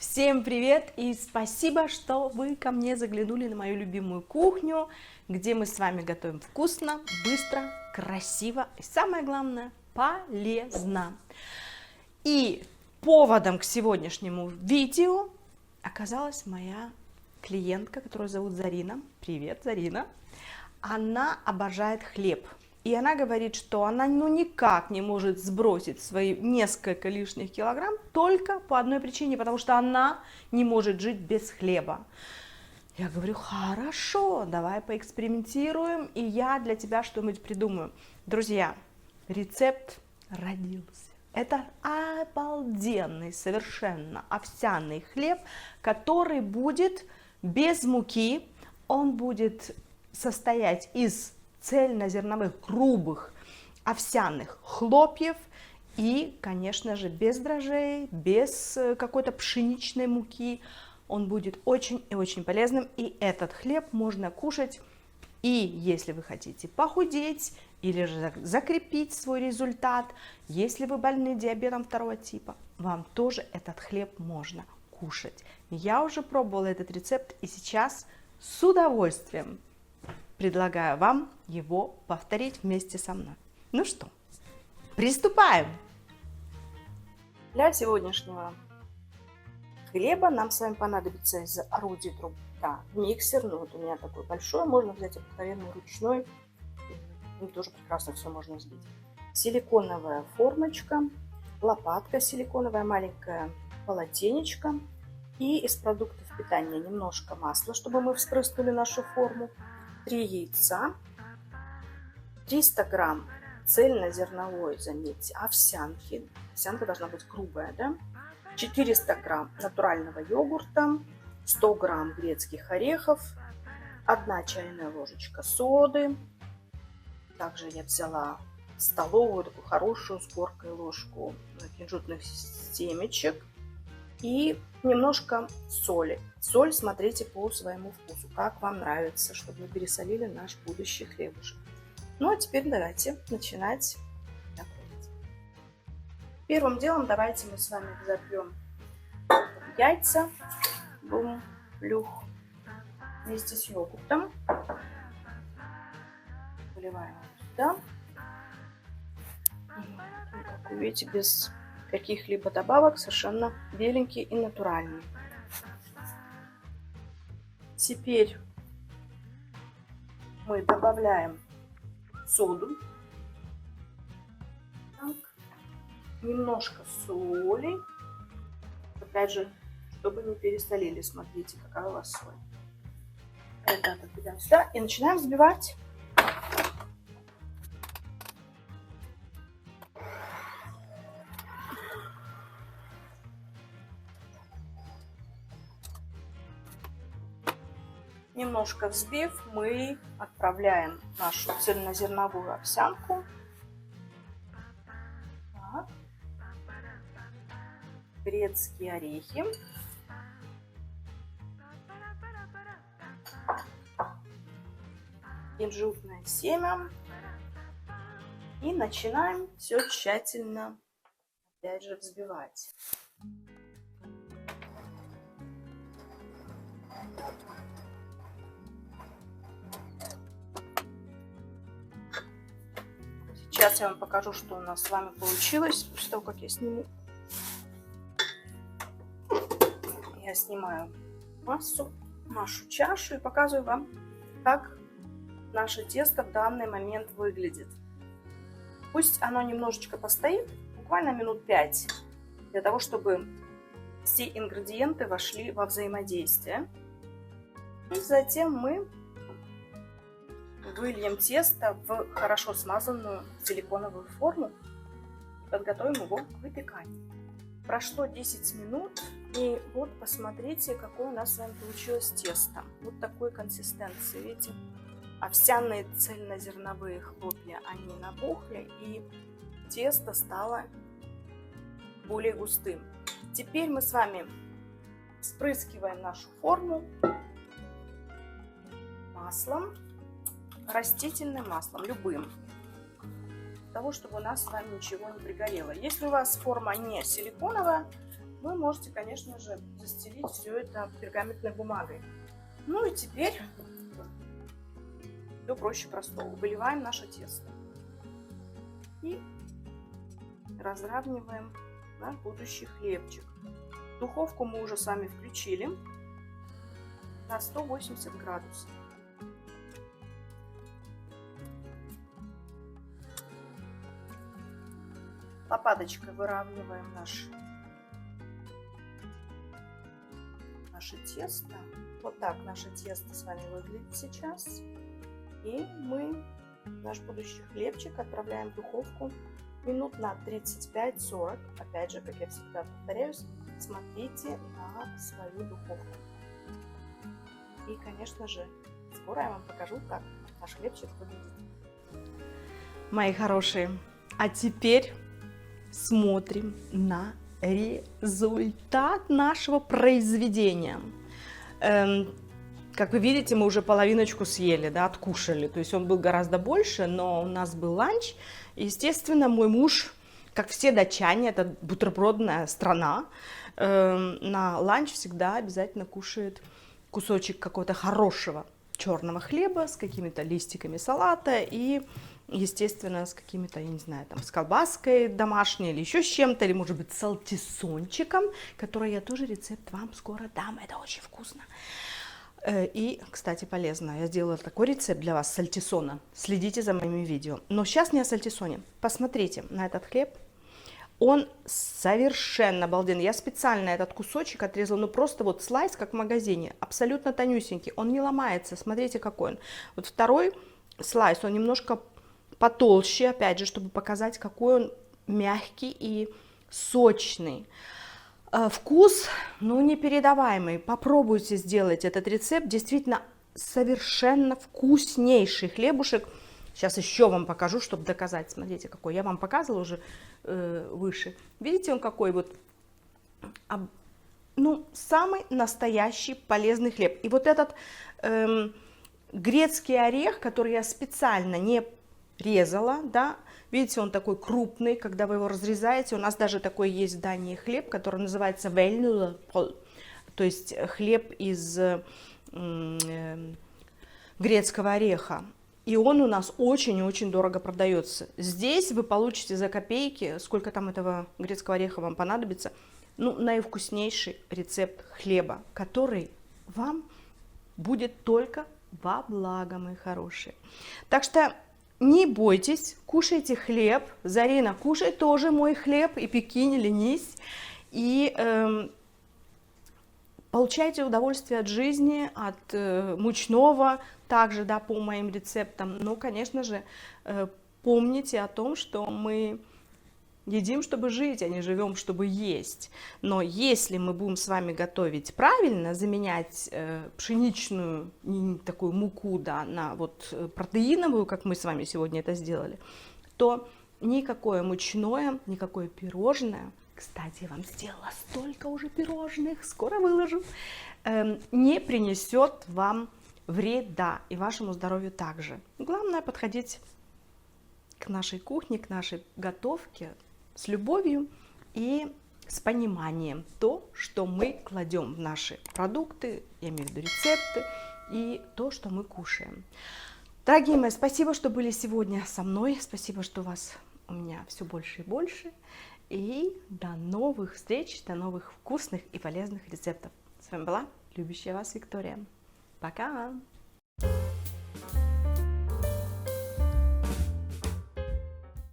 Всем привет и спасибо, что вы ко мне заглянули на мою любимую кухню, где мы с вами готовим вкусно, быстро, красиво и самое главное полезно. И поводом к сегодняшнему видео оказалась моя клиентка, которую зовут Зарина. Привет, Зарина. Она обожает хлеб. И она говорит, что она никак не может сбросить свои несколько лишних килограмм только по одной причине, потому что она не может жить без хлеба. Я говорю, хорошо, давай поэкспериментируем, и я для тебя что-нибудь придумаю. Друзья, рецепт родился. Это обалденный, совершенно овсяный хлеб, который будет без муки, он будет состоять из цельнозерновых, грубых овсяных хлопьев и, конечно же, без дрожжей, без какой-то пшеничной муки. Он будет очень и очень полезным, и этот хлеб можно кушать, и если вы хотите похудеть или же закрепить свой результат, если вы больны диабетом второго типа, вам тоже этот хлеб можно кушать. Я уже пробовала этот рецепт, и сейчас с удовольствием предлагаю вам его повторить вместе со мной. Ну что, приступаем! Для сегодняшнего хлеба нам с вами понадобится из орудий труда миксер. Ну вот у меня такой большой, можно взять обыкновенный ручной. И тоже прекрасно все можно взбить. Силиконовая формочка, лопатка силиконовая, маленькая полотенечко. И из продуктов питания немножко масла, чтобы мы вспрыснули нашу форму. 3 яйца, 300 грамм цельнозерновой, заметьте, овсянки. Овсянка должна быть грубая, да? 400 грамм натурального йогурта, 100 грамм грецких орехов, 1 чайная ложечка соды. Также я взяла столовую, такую хорошую с горкой ложку кунжутных семечек и немножко соли. Соль смотрите по своему вкусу, как вам нравится, чтобы не пересолили наш будущий хлебушек. Ну а теперь давайте начинать готовить. Первым делом давайте мы с вами взобьем яйца, бум-плюх, вместе с йогуртом. Выливаем сюда. Как вы видите, без каких-либо добавок, совершенно беленький и натуральный. Теперь мы добавляем соду, так, немножко соли, опять же, чтобы не пересолили, смотрите, какая у вас соль. Это отодвигаем сюда и начинаем взбивать. Немножко взбив, мы отправляем нашу цельнозерновую овсянку. Так. Грецкие орехи. Кунжутное семя. И начинаем все тщательно, опять же, взбивать. Сейчас я вам покажу, что у нас с вами получилось, после того, как я сниму. Я снимаю массу, нашу чашу и показываю вам, как наше тесто в данный момент выглядит. Пусть оно немножечко постоит, буквально минут 5, для того, чтобы все ингредиенты вошли во взаимодействие. И затем мы выльем тесто в хорошо смазанную силиконовую форму и подготовим его к выпеканию. Прошло 10 минут, и вот посмотрите, какое у нас с вами получилось тесто. Вот такой консистенции, видите? Овсяные цельнозерновые хлопья, они набухли, и тесто стало более густым. Теперь мы с вами спрыскиваем нашу форму маслом, растительным маслом, любым, для того, чтобы у нас с вами ничего не пригорело. Если у вас форма не силиконовая, вы можете, конечно же, застелить все это пергаментной бумагой. Ну и теперь все проще простого. Выливаем наше тесто и разравниваем наш будущий хлебчик. Духовку мы уже с вами включили на 180 градусов. Лопаточкой выравниваем наше тесто. Вот так наше тесто с вами выглядит сейчас. И мы наш будущий хлебчик отправляем в духовку минут на 35-40. Опять же, как я всегда повторяюсь, смотрите на свою духовку. И, конечно же, скоро я вам покажу, как наш хлебчик выглядит. Мои хорошие, а теперь смотрим на результат нашего произведения. Как вы видите, мы уже половиночку съели, да, откушали. То есть он был гораздо больше, но у нас был ланч. Естественно, мой муж, как все датчане, это бутербродная страна, на ланч всегда обязательно кушает кусочек какого-то хорошего черного хлеба с какими-то листиками салата и, естественно, с какими-то, я не знаю, там, с колбаской домашней или еще с чем-то, или, может быть, с сальтисончиком, который я тоже рецепт вам скоро дам. Это очень вкусно. И, кстати, полезно. Я сделала такой рецепт для вас сальтисона. Следите за моими видео. Но сейчас не о сальтисоне. Посмотрите на этот хлеб. Он совершенно обалденный. Я специально этот кусочек отрезала, ну просто вот слайс, как в магазине. Абсолютно тонюсенький. Он не ломается. Смотрите, какой он. Вот второй слайс, он немножко потолще, опять же, чтобы показать, какой он мягкий и сочный. Вкус, ну, непередаваемый. Попробуйте сделать этот рецепт. Действительно, совершенно вкуснейший хлебушек. Сейчас еще вам покажу, чтобы доказать. Смотрите, какой. Я вам показывала уже выше. Видите, он какой вот, ну, самый настоящий полезный хлеб. И вот этот грецкий орех, который я специально не резала, да, видите, он такой крупный, когда вы его разрезаете. У нас даже такой есть в Дании хлеб, который называется вельнюлепол, то есть хлеб из грецкого ореха. И он у нас очень-очень дорого продается. Здесь вы получите за копейки, сколько там этого грецкого ореха вам понадобится, ну, наивкуснейший рецепт хлеба, который вам будет только во благо, мои хорошие. Так что не бойтесь, кушайте хлеб. Зарина, кушай тоже мой хлеб и пеки, не ленись. И получайте удовольствие от жизни, от мучного, также, да, по моим рецептам. Но, конечно же, помните о том, что мы едим, чтобы жить, а не живем, чтобы есть. Но если мы будем с вами готовить правильно, заменять пшеничную такую муку, да, на вот протеиновую, как мы с вами сегодня это сделали, то никакое мучное, никакое пирожное, кстати, я вам сделала столько уже пирожных, скоро выложу, не принесет вам вреда и вашему здоровью также. Главное подходить к нашей кухне, к нашей готовке с любовью и с пониманием то, что мы кладем в наши продукты, я имею в виду рецепты, и то, что мы кушаем. Дорогие мои, спасибо, что были сегодня со мной, спасибо, что вас у меня все больше и больше, и до новых встреч, до новых вкусных и полезных рецептов. С вами была любящая вас Виктория. Пока!